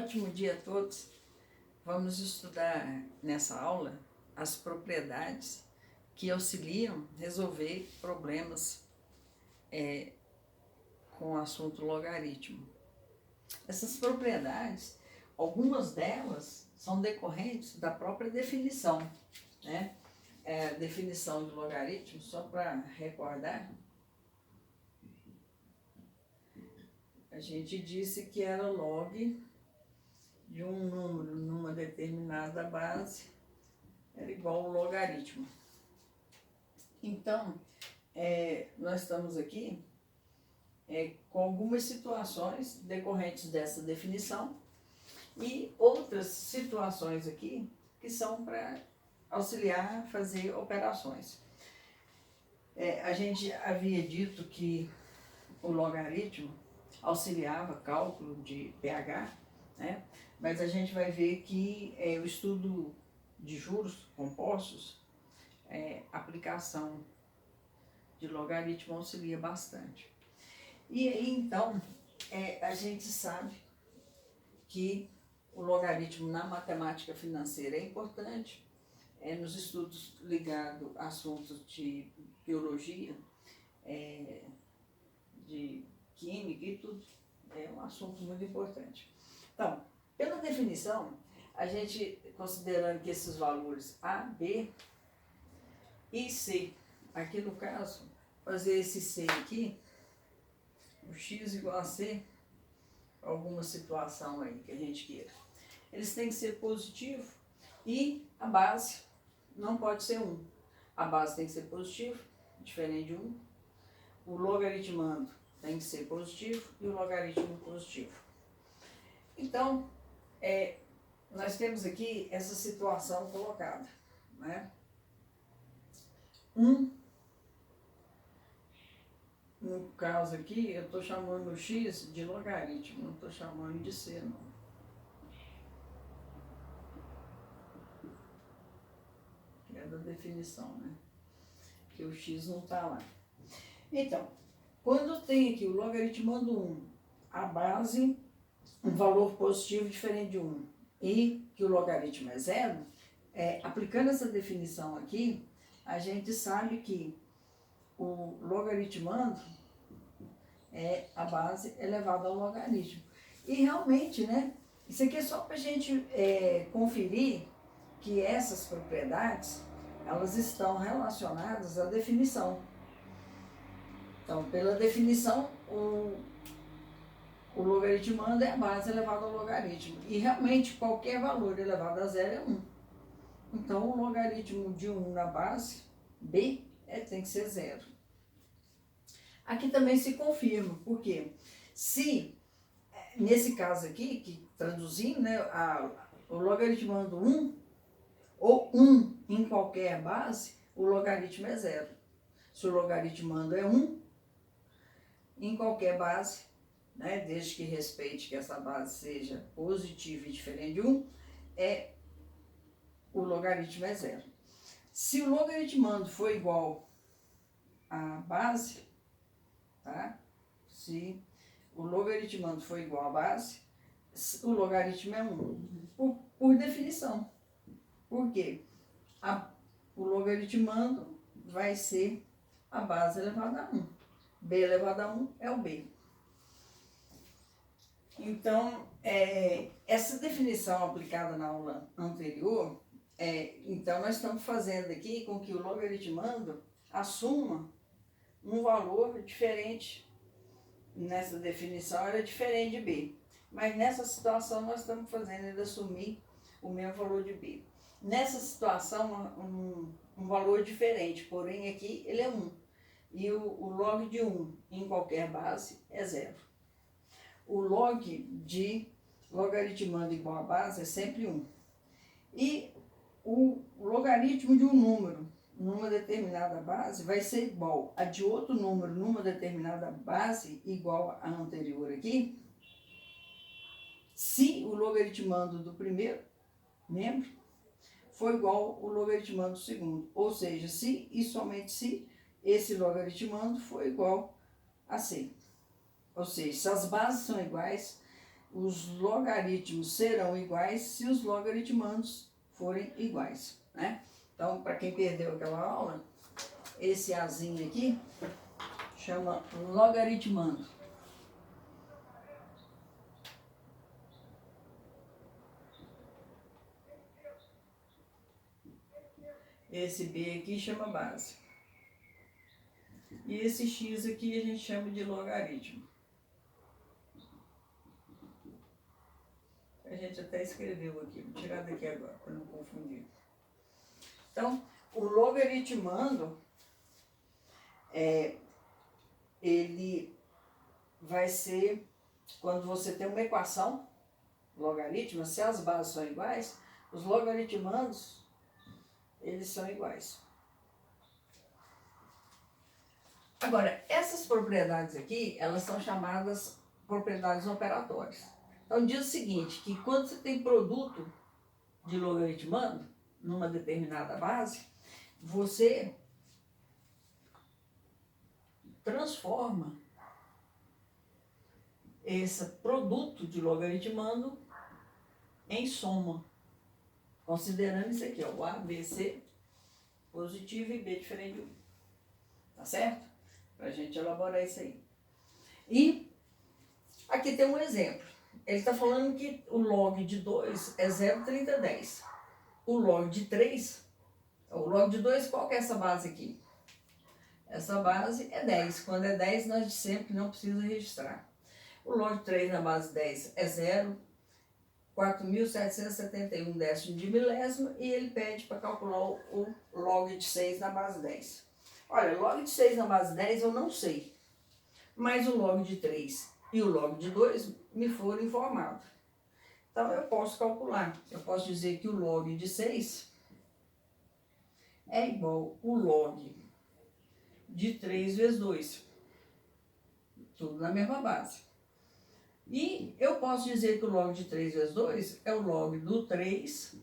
ótimo dia a todos. Vamos estudar nessa aula as propriedades que auxiliam a resolver problemas com o assunto logaritmo. Essas propriedades, algumas delas são decorrentes da própria definição, né? A definição de logaritmo, só para recordar, a gente disse que era log de um número numa determinada base era igual ao logaritmo. Então, nós estamos aqui com algumas situações decorrentes dessa definição e outras situações aqui que são para auxiliar a fazer operações. A gente havia dito que o logaritmo auxiliava cálculo de pH, né? Mas a gente vai ver que o estudo de juros compostos, aplicação de logaritmo auxilia bastante. E aí, então, a gente sabe que o logaritmo na matemática financeira é importante, nos estudos ligados a assuntos de biologia, de química e tudo, é um assunto muito importante. Então, pela definição, a gente, considerando que esses valores A, B e C, aqui no caso, fazer esse C aqui, o x igual a C, alguma situação aí que a gente queira. Eles têm que ser positivos e a base não pode ser 1. A base tem que ser positiva, diferente de 1. O logaritmando tem que ser positivo e o logaritmo positivo. Então, nós temos aqui essa situação colocada, né? 1, no caso aqui, eu estou chamando o x de logaritmo, não estou chamando de c, não. Que é da definição, né? Que o x não está lá. Então, quando tem aqui o logaritmando 1, a base, um valor positivo diferente de 1, e que o logaritmo é 0, aplicando essa definição aqui, a gente sabe que o logaritmando é a base elevada ao logaritmo. E realmente, né, isso aqui é só para a gente conferir que essas propriedades, elas estão relacionadas à definição. Então, pela definição, o logaritmando é a base elevada ao logaritmo. E realmente, qualquer valor elevado a 0 é 1. Então, o logaritmo de 1 na base, B, tem que ser 0. Aqui também se confirma, porque se, nesse caso aqui, que traduzindo, né, o logaritmando 1, ou 1 em qualquer base, o logaritmo é 0. Se o logaritmando é 1, em qualquer base, né, desde que respeite que essa base seja positiva e diferente de 1, o logaritmo é 0. Se o logaritmando for igual à base, tá? Se o logaritmando for igual à base, o logaritmo é 1, por definição. Por quê? O logaritmando vai ser a base elevada a 1. B elevado a 1 é o B. Então, essa definição aplicada na aula anterior, então nós estamos fazendo aqui com que o logaritmando assuma um valor diferente. Nessa definição era diferente de B. Mas nessa situação nós estamos fazendo ele assumir o mesmo valor de B. Nessa situação, um valor diferente, porém aqui ele é 1. E o log de 1 em qualquer base é 0. O log de logaritmando igual a base é sempre 1. E o logaritmo de um número numa determinada base vai ser igual a de outro número numa determinada base igual à anterior aqui, se o logaritmando do primeiro membro for igual ao logaritmando do segundo. Ou seja, se e somente se esse logaritmando for igual a C. Ou seja, se as bases são iguais, os logaritmos serão iguais se os logaritmandos forem iguais, né? Então, para quem perdeu aquela aula, esse Azinho aqui chama logaritmando. Esse B aqui chama base. E esse X aqui a gente chama de logaritmo. A gente até escreveu aqui, vou tirar daqui agora, para não confundir. Então, o logaritmando, ele vai ser, quando você tem uma equação logarítmica, se as bases são iguais, os logaritmandos, eles são iguais. Agora, essas propriedades aqui, elas são chamadas propriedades operatórias. Então, diz o seguinte, que quando você tem produto de logaritmando, numa determinada base, você transforma esse produto de logaritmando em soma, considerando isso aqui, ó, o A, B, C positivo e B diferente de 1. Tá certo? Para a gente elaborar isso aí. E aqui tem um exemplo. Ele está falando que o log de 2 é 0,3010. O log de 3, o log de 2, qual que é essa base aqui? Essa base é 10. Quando é 10, nós sempre não precisa registrar. O log de 3 na base 10 é 0,4771 décimo de milésimo e ele pede para calcular o log de 6 na base 10. Olha, log de 6 na base 10 eu não sei, mas o log de 3 e o log de 2 me foram informados. Então eu posso calcular, eu posso dizer que o log de 6 é igual ao log de 3 vezes 2, tudo na mesma base. E eu posso dizer que o log de 3 vezes 2 é o log do 3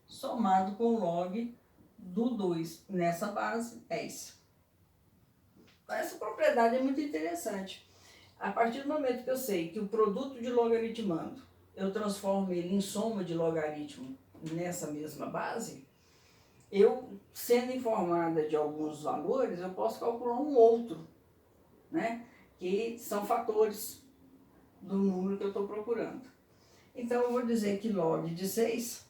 somado com o log do 2, nessa base, 10. Então, essa propriedade é muito interessante. A partir do momento que eu sei que o produto de logaritmando, eu transformo ele em soma de logaritmo nessa mesma base, eu, sendo informada de alguns valores, eu posso calcular um outro, né? Que são fatores do número que eu estou procurando. Então, eu vou dizer que log de 6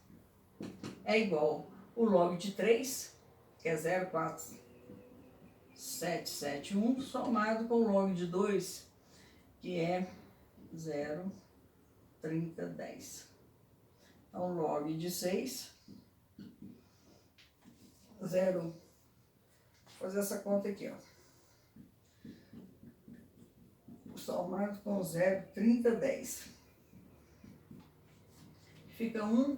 é igual ao log de 3, que é 0,4771, somado com o log de 2, que é 0,3010. Então, log de 6, vou fazer essa conta aqui, ó. Somado com 0,3010. Fica 1,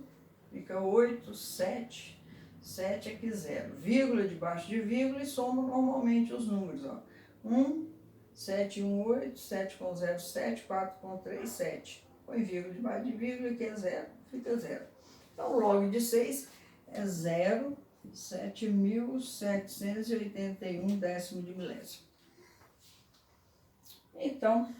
fica 8, 7, 7 aqui 0. Vírgula debaixo de vírgula e soma normalmente os números, ó. 1, 7, 1, 8, 7 com 0, 7, 4 com 3, 7. Põe vírgula debaixo de vírgula, que é 0, fica 0. Então, o log de 6 é 0,7.781 décimo de milésimo. Então,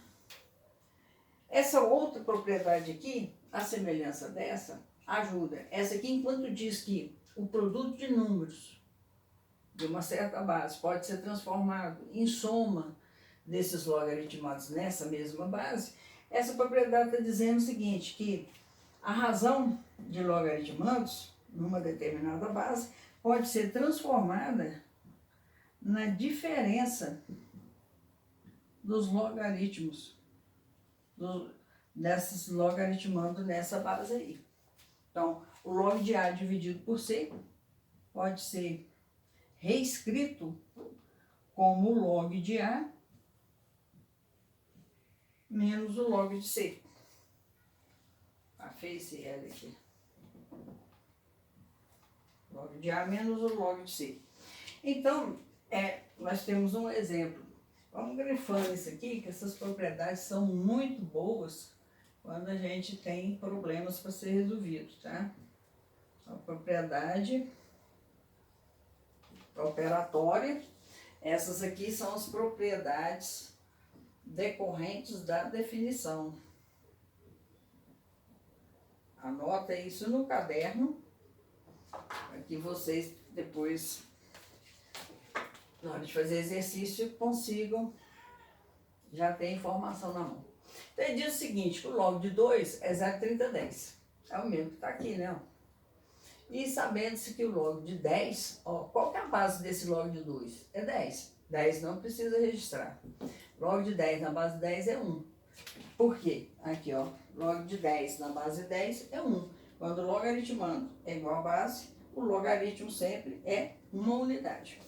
essa outra propriedade aqui, a semelhança dessa, ajuda. Essa aqui, enquanto diz que o produto de números de uma certa base pode ser transformado em soma desses logaritmados nessa mesma base, essa propriedade está dizendo o seguinte, que a razão de logaritmandos numa determinada base pode ser transformada na diferença dos logaritmos, desses logaritmando nessa base aí. Então, o log de A dividido por C pode ser reescrito como o log de A menos o log de C. A esse L aqui. Log de A menos o log de C. Então, nós temos um exemplo. Vamos grifando isso aqui, que essas propriedades são muito boas quando a gente tem problemas para ser resolvidos, tá? A propriedade operatória, essas aqui são as propriedades decorrentes da definição. Anota isso no caderno, para que vocês depois, na hora de fazer exercício, consigam já ter informação na mão. Então ele diz o seguinte, que o log de 2 é 0,3010. É o mesmo que está aqui, né? E sabendo-se que o log de 10, ó, qual que é a base desse log de 2? É 10. 10 não precisa registrar. Log de 10 na base 10 é 1. Por quê? Aqui, ó, log de 10 na base 10 é 1. Quando o logaritmando é igual à base, o logaritmo sempre é uma unidade.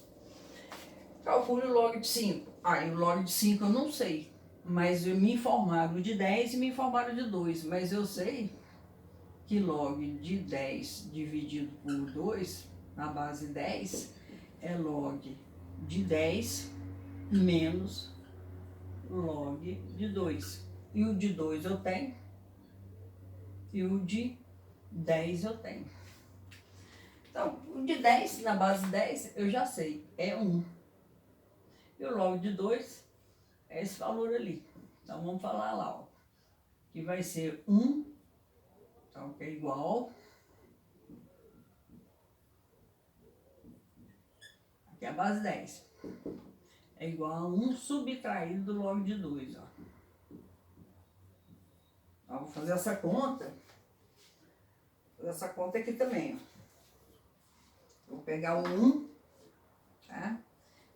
Calcule o log de 5. E o log de 5 eu não sei, mas me informaram de 10 e me informaram de 2, mas eu sei que log de 10 dividido por 2, na base 10, é log de 10 menos log de 2. E o de 2 eu tenho, e o de 10 eu tenho. Então, o de 10, na base 10, eu já sei, é 1. E o log de 2 é esse valor ali. Então, vamos falar lá, ó, que vai ser 1, então, que é igual, aqui é a base 10, é igual a 1 subtraído do log de 2, ó. Então, vou fazer essa conta aqui também, ó. Vou pegar o 1, tá?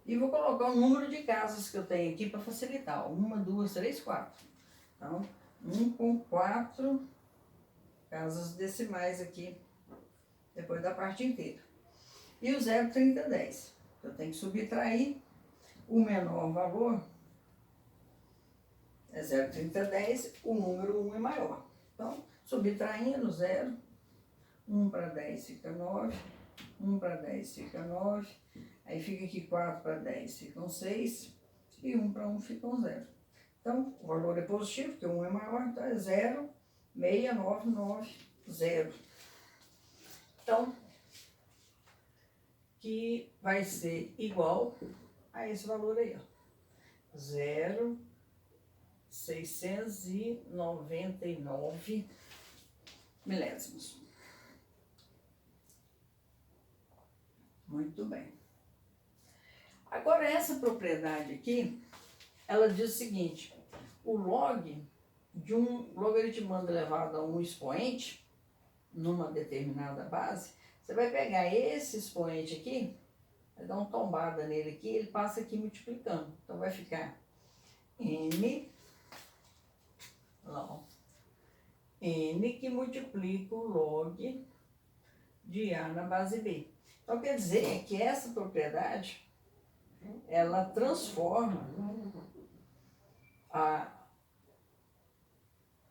E vou colocar o número de casas que eu tenho aqui para facilitar, ó. 1, 2, 3, 4. Então, 1 com 4 casas decimais aqui, depois da parte inteira. E o 0,3010. Eu tenho que subtrair o menor valor, é 0,3010, o número 1 é maior. Então, subtraindo 0, 1 para 10 fica 9, 1 para 10 fica 9, aí fica aqui 4 para 10 ficam 6, e 1 para 1 ficam 0. Então, o valor é positivo, porque 1 é maior, então é 0,6990. Então, que vai ser igual a esse valor aí, ó. 0,699 milésimos. Muito bem. Agora, essa propriedade aqui, ela diz o seguinte, o log de um logaritmando elevado a um expoente, numa determinada base, você vai pegar esse expoente aqui, vai dar uma tombada nele aqui, ele passa aqui multiplicando. Então, vai ficar n, lá, ó, n que multiplica o log de A na base B. Então, quer dizer que essa propriedade, ela transforma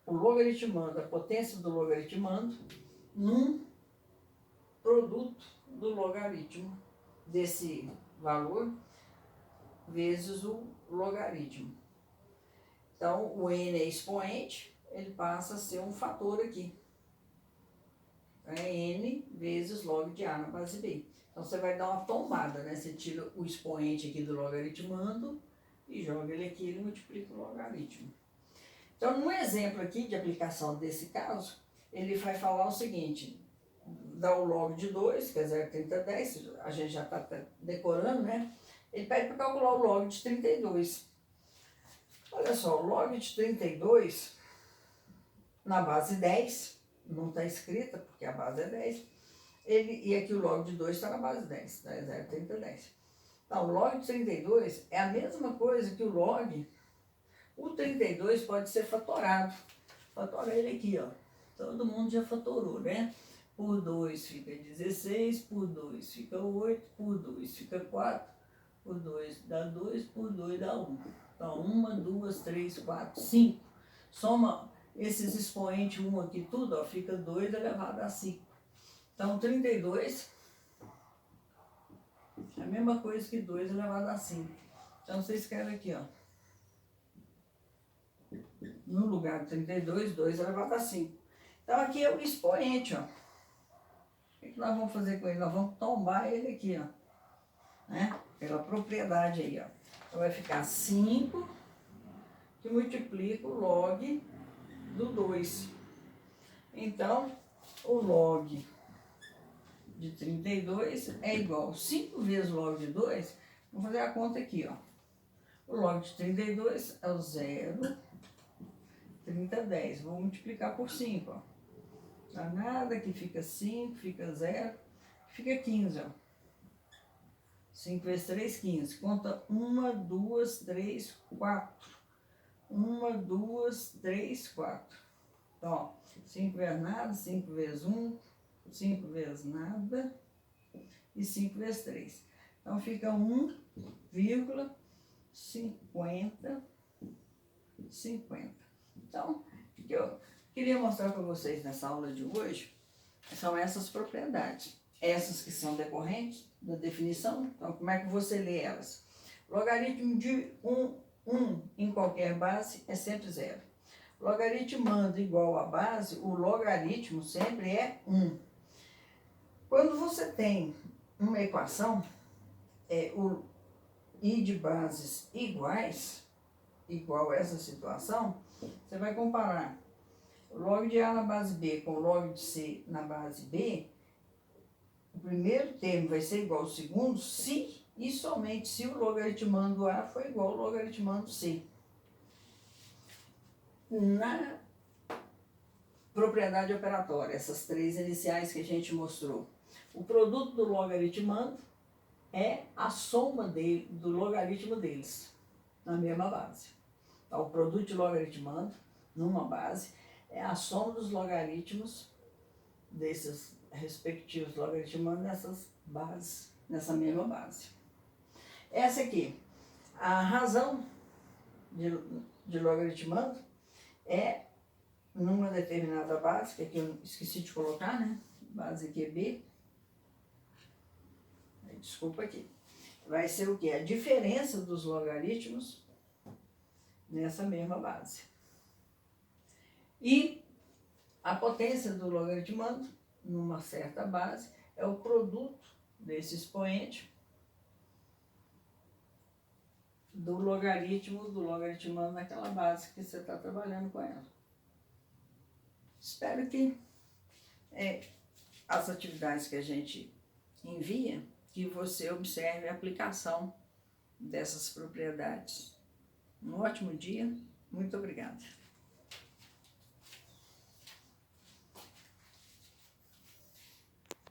o logaritmando, a potência do logaritmando, num produto do logaritmo desse valor vezes o logaritmo. Então, o n é expoente, ele passa a ser um fator aqui. É n vezes log de A na base B. Então, você vai dar uma tombada, né? Você tira o expoente aqui do logaritmando e joga ele aqui, ele multiplica o logaritmo. Então, no exemplo aqui de aplicação desse caso, ele vai falar o seguinte, dá o log de 2, que é 0,3010, a gente já está decorando, né? Ele pede para calcular o log de 32. Olha só, o log de 32, na base 10, não está escrita, porque a base é 10, e aqui o log de 2 está na base 10, tá? É 0,3010. Então, o log de 32 é a mesma coisa que o log. O 32 pode ser fatorado. Fatora ele aqui, ó. Todo mundo já fatorou, né? Por 2 fica 16, por 2 fica 8, por 2 fica 4, por 2 dá 2, por 2 dá 1. Então, 1, 2, 3, 4, 5. Soma esses expoentes 1 aqui tudo, ó, fica 2 elevado a 5. Então, 32 é a mesma coisa que 2 elevado a 5. Então, você escreve aqui, ó. No lugar de 32, 2 elevado a 5. Então, aqui é o expoente, ó. O que nós vamos fazer com ele? Nós vamos tombar ele aqui, ó. Né? Pela propriedade aí, ó. Então, vai ficar 5 que multiplica o log do 2. Então, o log de 32 é igual a 5 vezes log de 2. Vamos fazer a conta aqui, ó. O log de 32 é o 0,3010. Vou multiplicar por 5, ó. Dá nada, aqui fica 5, fica 0, fica 15, ó. 5 vezes 3, 15. Conta 1, 2, 3, 4. 1, 2, 3, 4. Então, ó, 5 vezes nada, 5 vezes 1, 5 vezes nada e 5 vezes 3. Então, fica 1,50. Então, o que eu queria mostrar para vocês nessa aula de hoje são essas propriedades. Essas que são decorrentes da definição. Então, como é que você lê elas? Logaritmo de 1 em qualquer base é sempre 0. Logaritmando igual a base, o logaritmo sempre é 1. Quando você tem uma equação, o i de bases iguais, igual a essa situação, você vai comparar o log de A na base B com o log de C na base B. O primeiro termo vai ser igual ao segundo se e somente se o logaritmando A for igual ao logaritmando C. Na propriedade operatória, essas três iniciais que a gente mostrou, o produto do logaritmando é a soma do logaritmo deles, na mesma base. Então, o produto de logaritmando, numa base, é a soma dos logaritmos desses respectivos logaritmandos nessas bases, nessa mesma base. Essa aqui, a razão de logaritmando é numa determinada base, que aqui eu esqueci de colocar, né? Base QB. Desculpa aqui. Vai ser o quê? A diferença dos logaritmos nessa mesma base. E a potência do logaritmando, numa certa base, é o produto desse expoente do logaritmando naquela base que você está trabalhando com ela. Espero que as atividades que a gente envia, que você observe a aplicação dessas propriedades. Um ótimo dia, muito obrigada.